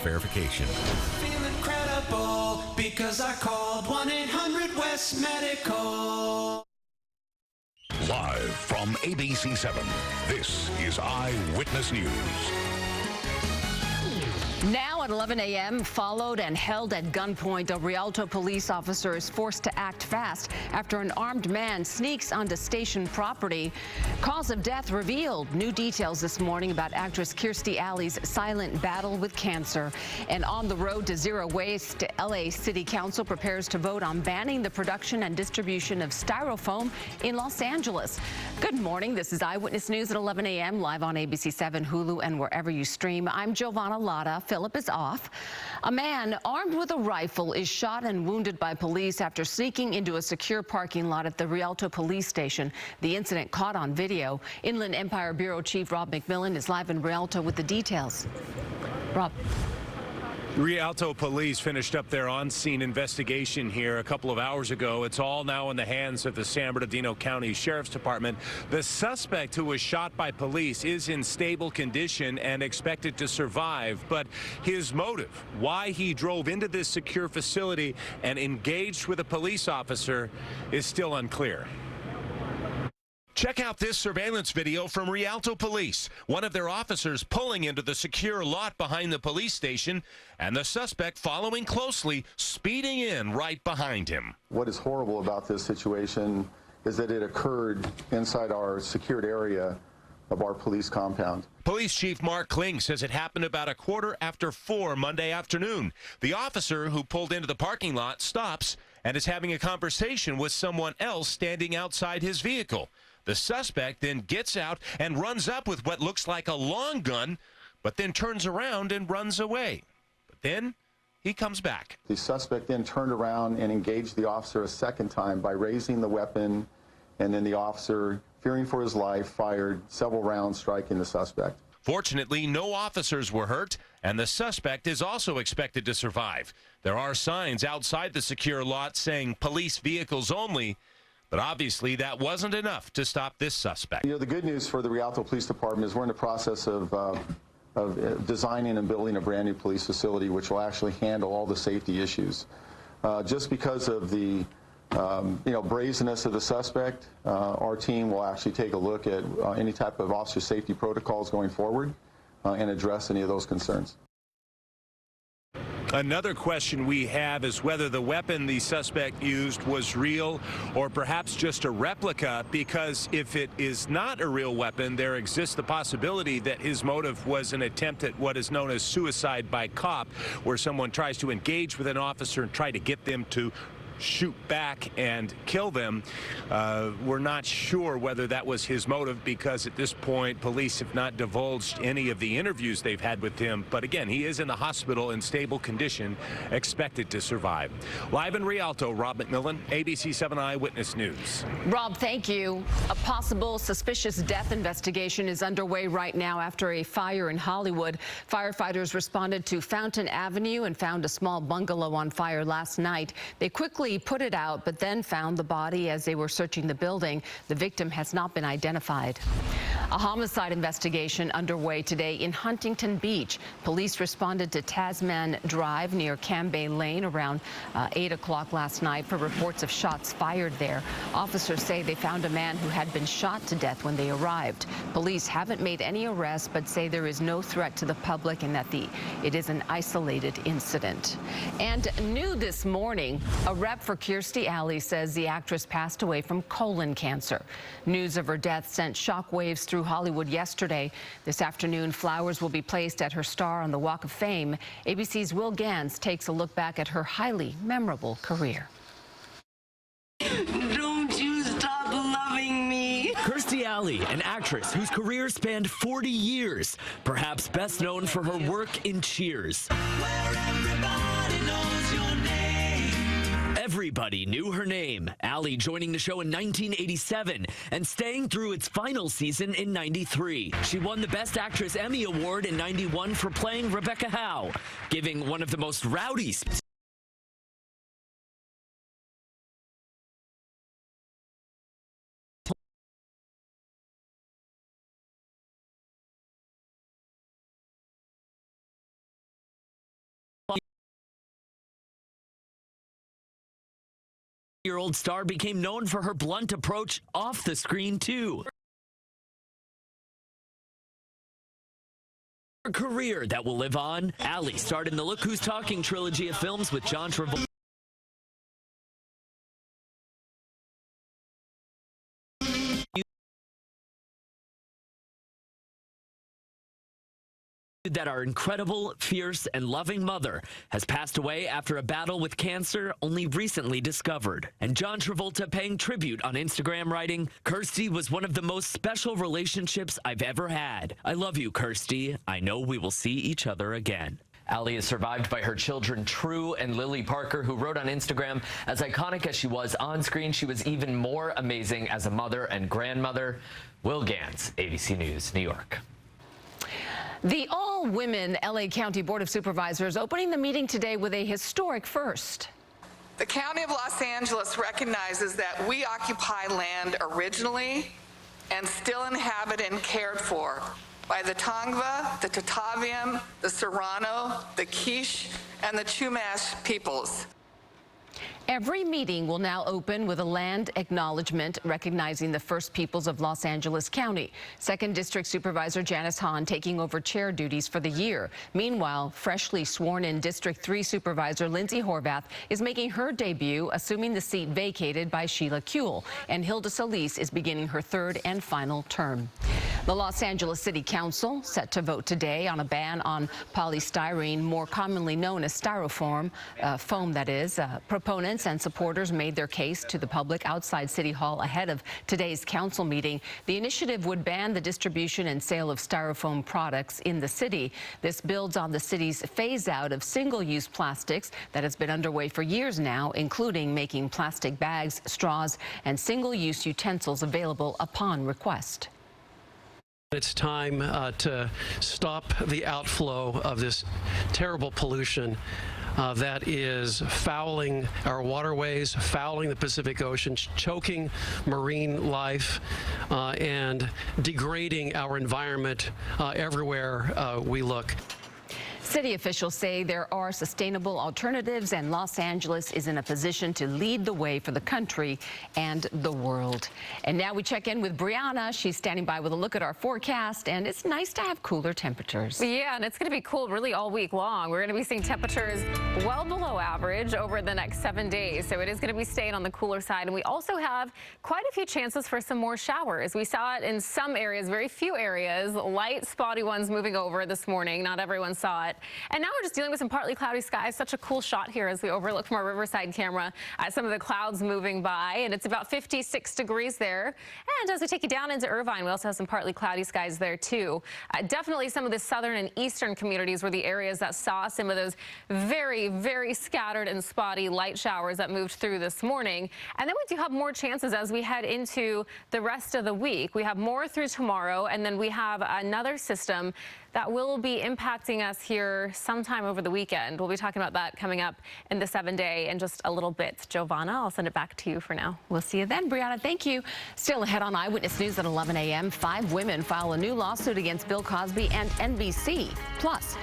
verification. Feel incredible because I called 1-800-WEST-MEDICAL. Live from ABC 7, this is Eyewitness News. Now at 11 a.m., followed and held at gunpoint, a Rialto police officer is forced to act fast after an armed man sneaks onto station property. Cause of death revealed. New details this morning about actress Kirstie Alley's silent battle with cancer. And on the road to zero waste, LA City Council prepares to vote on banning the production and distribution of styrofoam in Los Angeles. Good morning. This is Eyewitness News at 11 a.m. live on ABC 7, Hulu, and wherever you stream. I'm Giovanna Lotta. Philip is off. A man armed with a rifle is shot and wounded by police after sneaking into a secure parking lot at the Rialto police station. The incident caught on video. Inland Empire Bureau Chief Rob McMillan is live in Rialto with the details. Rob. Rialto police finished up their on-scene investigation here a couple of hours ago. It's all now in the hands of the San Bernardino County Sheriff's Department. The suspect who was shot by police is in stable condition and expected to survive, but his motive, why he drove into this secure facility and engaged with a police officer, is still unclear. Check out this surveillance video from Rialto Police. One of their officers pulling into the secure lot behind the police station, and the suspect following closely, speeding in right behind him. What is horrible about this situation is that it occurred inside our secured area of our police compound. Police Chief Mark Kling says it happened about 4:15 Monday afternoon. The officer who pulled into the parking lot stops and is having a conversation with someone else standing outside his vehicle. The suspect then gets out and runs up with what looks like a long gun, but then turns around and runs away. But then he comes back. The suspect then turned around and engaged the officer a second time by raising the weapon, and then the officer, fearing for his life, fired several rounds, striking the suspect. Fortunately, no officers were hurt, and the suspect is also expected to survive. There are signs outside the secure lot saying police vehicles only, but obviously that wasn't enough to stop this suspect. You know, the good news for the Rialto Police Department is we're in the process of designing and building a brand new police facility which will actually handle all the safety issues. Just because of the brazenness of the suspect, our team will actually take a look at any type of officer safety protocols going forward and address any of those concerns. Another question we have is whether the weapon the suspect used was real or perhaps just a replica, because if it is not a real weapon, there exists the possibility that his motive was an attempt at what is known as suicide by cop, where someone tries to engage with an officer and try to get them to shoot back and kill them. We're not sure whether that was his motive, because at this point police have not divulged any of the interviews they've had with him. But again, he is in the hospital in stable condition, expected to survive. Live in Rialto, Rob McMillan, ABC 7 Eyewitness News. Rob, thank you. A possible suspicious death investigation is underway right now after a fire in Hollywood. Firefighters responded to Fountain Avenue and found a small bungalow on fire last night. They quickly put it out, but then found the body as they were searching the building. The victim has not been identified. A homicide investigation underway today in Huntington Beach. Police responded to Tasman Drive near Cambay Lane around 8 o'clock last night for reports of shots fired there. Officers say they found a man who had been shot to death when they arrived. Police haven't made any arrests, but say there is no threat to the public and that it is an isolated incident. And new this morning, a rep for Kirstie Alley says the actress passed away from colon cancer. News of her death sent shockwaves through Hollywood yesterday. This afternoon, flowers will be placed at her star on the Walk of Fame. ABC's Will Gans takes a look back at her highly memorable career. Don't you stop loving me. Kirstie Alley, an actress whose career spanned 40 years, perhaps best known for her work in Cheers. Where everybody knows your name. Everybody knew her name. Alley joining the show in 1987 and staying through its final season in 93. She won the Best Actress Emmy Award in 91 for playing Rebecca Howe, giving one of the most rowdy Year-old star became known for her blunt approach off the screen, too. Her career that will live on. Ali starred in the Look Who's Talking trilogy of films with John Travolta. That our incredible, fierce, and loving mother has passed away after a battle with cancer only recently discovered. And John Travolta paying tribute on Instagram, writing, "Kirsty was one of the most special relationships I've ever had. I love you, Kirsty. I know we will see each other again." Ali is survived by her children, True and Lily Parker, who wrote on Instagram, "As iconic as she was on screen, she was even more amazing as a mother and grandmother." Will Gantz, ABC News, New York. The all-women LA County Board of Supervisors opening the meeting today with a historic first. The County of Los Angeles recognizes that we occupy land originally and still inhabited and cared for by the Tongva, the Tataviam, the Serrano, the Quiche, and the Chumash peoples. Every meeting will now open with a land acknowledgement recognizing the First Peoples of Los Angeles County. 2nd District Supervisor Janice Hahn taking over chair duties for the year. Meanwhile, freshly sworn-in District 3 Supervisor Lindsay Horvath is making her debut, assuming the seat vacated by Sheila Kuehl. And Hilda Solis is beginning her 3rd and final term. The Los Angeles City Council set to vote today on a ban on polystyrene, more commonly known as styrofoam, foam that is. Proponents and supporters made their case to the public outside City Hall ahead of today's council meeting. The initiative would ban the distribution and sale of styrofoam products in the city. This builds on the city's phase-out of single-use plastics that has been underway for years now, including making plastic bags, straws, and single-use utensils available upon request. It's time to stop the outflow of this terrible pollution that is fouling our waterways, fouling the Pacific Ocean, choking marine life, and degrading our environment everywhere we look. City officials say there are sustainable alternatives, and Los Angeles is in a position to lead the way for the country and the world. And now we check in with Brianna. She's standing by with a look at our forecast, and it's nice to have cooler temperatures. Yeah, and it's going to be cool really all week long. We're going to be seeing temperatures well below average over the next 7 days, so it is going to be staying on the cooler side. And we also have quite a few chances for some more showers. We saw it in some areas, very few areas, light, spotty ones moving over this morning. Not everyone saw it. And now we're just dealing with some partly cloudy skies. Such a cool shot here as we overlook from our Riverside camera some of the clouds moving by, and it's about 56 degrees there. And as we take you down into Irvine, we also have some partly cloudy skies there too. Definitely some of the southern and eastern communities were the areas that saw some of those very, very scattered and spotty light showers that moved through this morning. And then we do have more chances as we head into the rest of the week. We have more through tomorrow, and then we have another system that will be impacting us here sometime over the weekend. We'll be talking about that coming up in the 7-day in just a little bit. Giovanna, I'll send it back to you for now. We'll see you then, Brianna. Thank you. Still ahead on Eyewitness News at 11 a.m., 5 women file a new lawsuit against Bill Cosby and NBC. Plus,